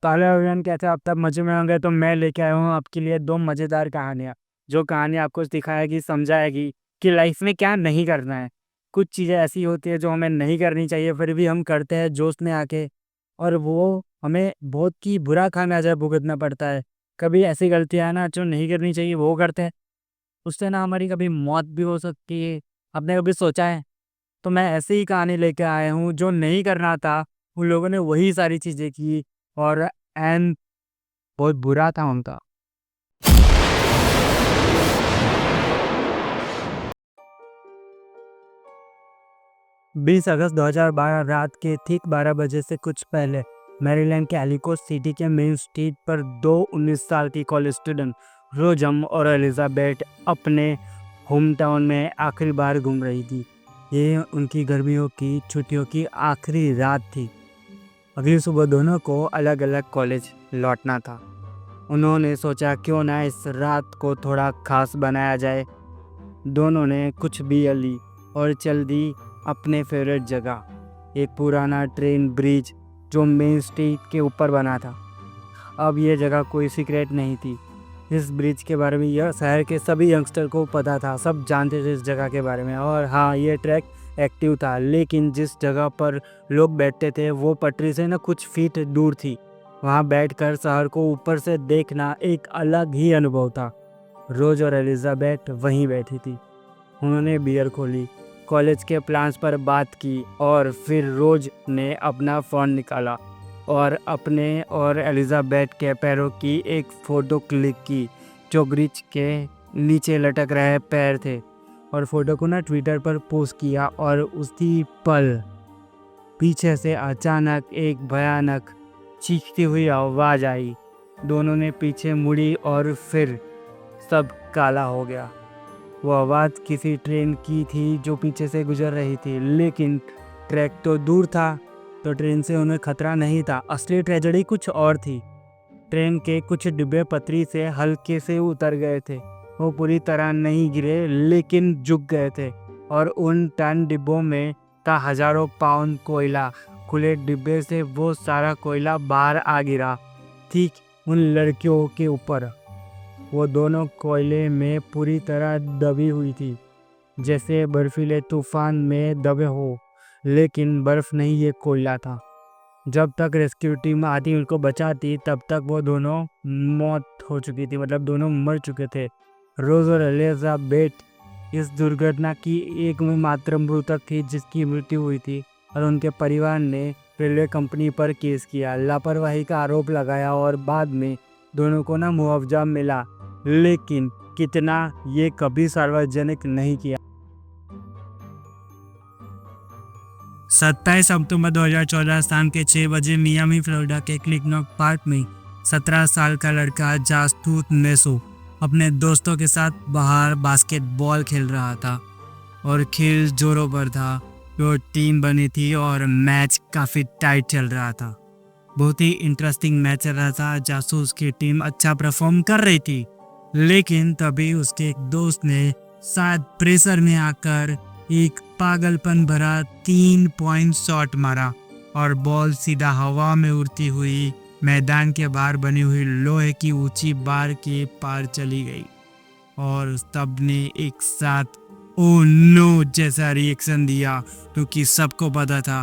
तो hello everyone, कैसे आप तब मजे में होंगे। तो मैं लेके आया हूँ आपके लिए दो मज़ेदार कहानियाँ, जो कहानी आपको दिखाएगी, समझाएगी कि लाइफ में क्या नहीं करना है। कुछ चीज़ें ऐसी होती है जो हमें नहीं करनी चाहिए, फिर भी हम करते हैं जोश में आके, और वो हमें बहुत ही बुरा खामियाजा भुगतना पड़ता है। कभी ऐसी गलतियाँ ना जो नहीं करनी चाहिए वो करते हैं, उससे ना हमारी कभी मौत भी हो सकती है। आपने कभी सोचा है? तो मैं ऐसी ही कहानी लेके आया हूँ, जो नहीं करना था उन लोगों ने वही सारी चीज़ें की, और एंड बहुत बुरा था उनका। 20 अगस्त 2012 रात के ठीक 12 बजे से कुछ पहले मैरीलैंड के एलिको सिटी के मेन स्ट्रीट पर दो 19 साल की कॉलेज स्टूडेंट रोजम और एलिजाबेथ अपने होम टाउन में आखिरी बार घूम रही थी। ये उनकी गर्मियों की छुट्टियों की आखिरी रात थी। अगली सुबह दोनों को अलग अलग कॉलेज लौटना था। उन्होंने सोचा क्यों ना इस रात को थोड़ा खास बनाया जाए। दोनों ने कुछ बियर ली और चल दी अपने फेवरेट जगह, एक पुराना ट्रेन ब्रिज जो मेन स्ट्रीट के ऊपर बना था। अब ये जगह कोई सीक्रेट नहीं थी। इस ब्रिज के बारे में यह शहर के सभी यंगस्टर को पता था, सब जानते थे इस जगह के बारे में। और हाँ, ये ट्रैक एक्टिव था, लेकिन जिस जगह पर लोग बैठते थे वो पटरी से ना कुछ फीट दूर थी। वहाँ बैठकर शहर को ऊपर से देखना एक अलग ही अनुभव था। रोज और एलिजाबेथ वहीं बैठी थी। उन्होंने बियर खोली, कॉलेज के प्लान्स पर बात की, और फिर रोज ने अपना फ़ोन निकाला और अपने और एलिजाबेथ के पैरों की एक फ़ोटो क्लिक की, जो ब्रिज के नीचे लटक रहे पैर थे। और फोटो को ना ट्विटर पर पोस्ट किया, और उसी पल पीछे से अचानक एक भयानक चीखती हुई आवाज़ आई। दोनों ने पीछे मुड़ी और फिर सब काला हो गया। वो आवाज़ किसी ट्रेन की थी जो पीछे से गुजर रही थी, लेकिन ट्रैक तो दूर था, तो ट्रेन से उन्हें खतरा नहीं था। असली ट्रेजेडी कुछ और थी। ट्रेन के कुछ डिब्बे पटरी से हल्के से उतर गए थे। वो पूरी तरह नहीं गिरे, लेकिन झुक गए थे, और उन टन डिब्बों में था हजारों पाउंड कोयला। खुले डिब्बे से वो सारा कोयला बाहर आ गिरा, ठीक उन लड़कियों के ऊपर। वो दोनों कोयले में पूरी तरह दबी हुई थी, जैसे बर्फीले तूफान में दबे हो, लेकिन बर्फ नहीं, ये कोयला था। जब तक रेस्क्यू टीम आती उनको बचाती, तब तक वो दोनों मौत हो चुकी थी, मतलब दोनों मर चुके थे। रोज और एलिजाबेथ इस दुर्घटना की एकमात्र मृतक थी जिसकी मृत्यु हुई थी, और उनके परिवार ने रेलवे कंपनी पर केस किया, लापरवाही का आरोप लगाया, और बाद में दोनों को ना मुआवजा मिला, लेकिन कितना ये कभी सार्वजनिक नहीं किया। 27 अक्टूबर 2014 शाम के 6 बजे मियामी फ्लोरिडा के क्लिकनॉक पार्क में 17 साल का लड़का जासूस नेसो अपने दोस्तों के साथ बाहर बास्केटबॉल खेल रहा था, और खेल जोरों पर था। वो टीम बनी थी और मैच काफ़ी टाइट चल रहा था। बहुत ही इंटरेस्टिंग मैच चल रहा था। जासूस की टीम अच्छा परफॉर्म कर रही थी, लेकिन तभी उसके एक दोस्त ने शायद प्रेशर में आकर एक पागलपन भरा 3 पॉइंट शॉट मारा, और बॉल सीधा हवा में उड़ती हुई मैदान के बाहर बनी हुई लोहे की ऊंची बार के पार चली गई। और सबने एक साथ ओ नो जैसा रिएक्शन दिया, क्योंकि सबको पता था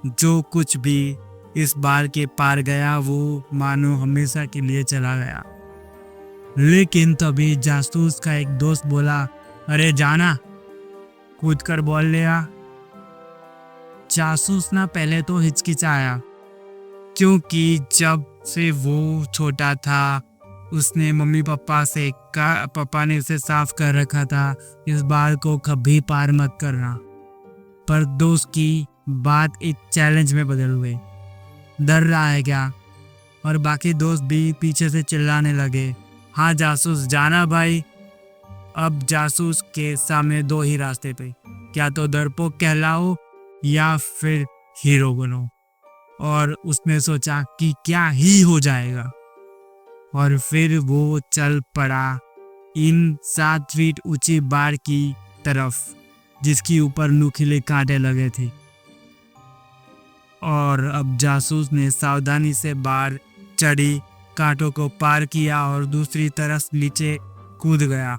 जो कुछ भी इस बार के पार गया वो मानो हमेशा के लिए चला गया। लेकिन तभी जासूस का एक दोस्त बोला, अरे जाना, कूद कर बॉल ले आ। जासूस ना पहले तो हिचकिचाया, क्योंकि जब से वो छोटा था उसने मम्मी पापा ने उसे साफ कर रखा था, इस बार को कभी पार मत करना। पर दोस्त की बात एक चैलेंज में बदल गई। डर रहा है क्या? और बाकी दोस्त भी पीछे से चिल्लाने लगे, हाँ जासूस जाना भाई। अब जासूस के सामने दो ही रास्ते थे, क्या तो डरपोक कहलाओ या फिर हीरो बनो। और उसने सोचा कि क्या ही हो जाएगा, और फिर वो चल पड़ा इन 7 फीट ऊंची बार की तरफ, जिसके ऊपर नुकीले कांटे लगे थे। और अब जासूस ने सावधानी से बार चढ़ी, कांटों को पार किया और दूसरी तरफ नीचे कूद गया।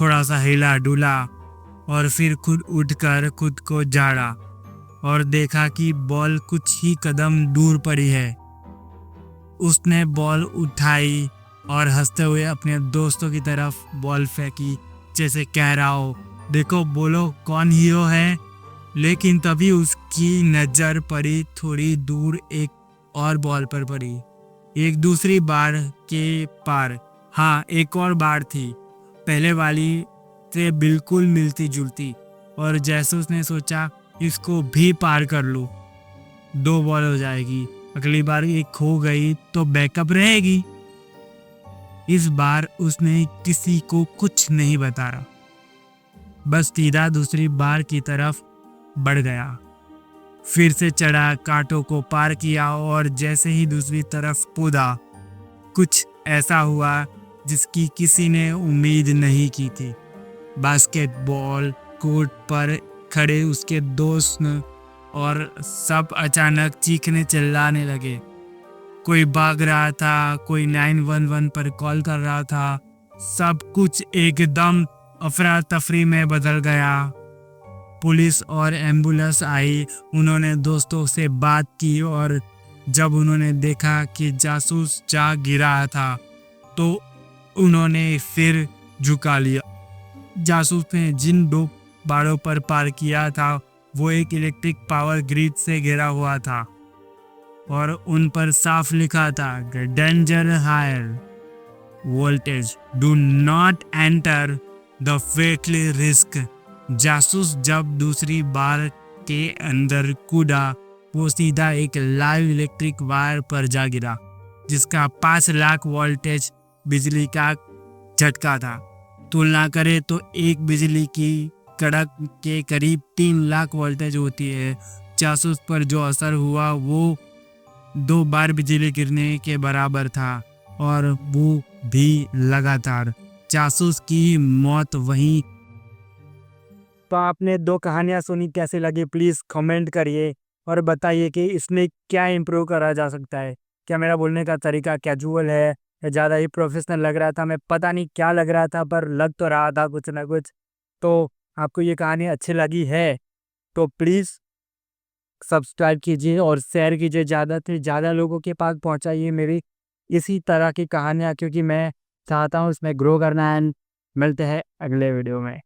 थोड़ा सा हिला डुला और फिर खुद उठकर खुद को झाड़ा और देखा कि बॉल कुछ ही कदम दूर पड़ी है। उसने बॉल उठाई और हंसते हुए अपने दोस्तों की तरफ बॉल फेंकी, जैसे कह रहा हो, देखो बोलो कौन हीरो है। लेकिन तभी उसकी नज़र पड़ी थोड़ी दूर एक और बॉल पर पड़ी, एक दूसरी बार के पार। हाँ, एक और बार थी, पहले वाली से बिल्कुल मिलती जुलती। और जैसे उसने सोचा इसको भी पार कर लूँ, 2 बॉल हो जाएगी, अगली बार एक खो गई तो बैकअप रहेगी। इस बार उसने किसी को कुछ नहीं बताया, बस सीधा दूसरी बार की तरफ बढ़ गया। फिर से चढ़ा, कांटों को पार किया और जैसे ही दूसरी तरफ कूदा, कुछ ऐसा हुआ जिसकी किसी ने उम्मीद नहीं की थी। बास्केटबॉल कोर्ट पर खड़े उसके दोस्त और सब अचानक चीखने चिल्लाने लगे। कोई भाग रहा था, कोई 911 पर कॉल कर रहा था। सब कुछ एकदम अफरा तफरी में बदल गया। पुलिस और एम्बुलेंस आई, उन्होंने दोस्तों से बात की और जब उन्होंने देखा कि जासूस जा गिरा था तो उन्होंने फिर झुका लिया। जासूस ने जिन 2 बाड़ों पर पार किया था वो एक इलेक्ट्रिक पावर ग्रिड से घिरा हुआ था और उन पर साफ लिखा था, danger higher voltage, do not enter the fatally risk. जासूस जब दूसरी बार के अंदर कूदा, वो सीधा एक लाइव इलेक्ट्रिक वायर पर जा गिरा, जिसका 5 लाख वोल्टेज बिजली का झटका था। तुलना करें तो एक बिजली की कड़क के करीब 3 लाख वोल्टेज होती है। जासूस पर जो असर हुआ वो 2 बार बिजली गिरने के बराबर था और वो भी लगातार। जासूस की मौत वहीं। तो आपने 2 कहानियां सुनी, कैसी लगी प्लीज़ कमेंट करिए और बताइए कि इसमें क्या इम्प्रूव करा जा सकता है। क्या मेरा बोलने का तरीका कैजुअल है या ज़्यादा ही प्रोफेशनल लग रहा था? मैं पता नहीं क्या लग रहा था, पर लग तो रहा था कुछ ना कुछ। तो आपको ये कहानी अच्छी लगी है तो प्लीज़ सब्सक्राइब कीजिए और शेयर कीजिए, ज़्यादा से ज़्यादा लोगों के पास पहुंचाइए मेरी इसी तरह की कहानियाँ, क्योंकि मैं चाहता हूँ इसमें ग्रो करना। एंड मिलते हैं अगले वीडियो में।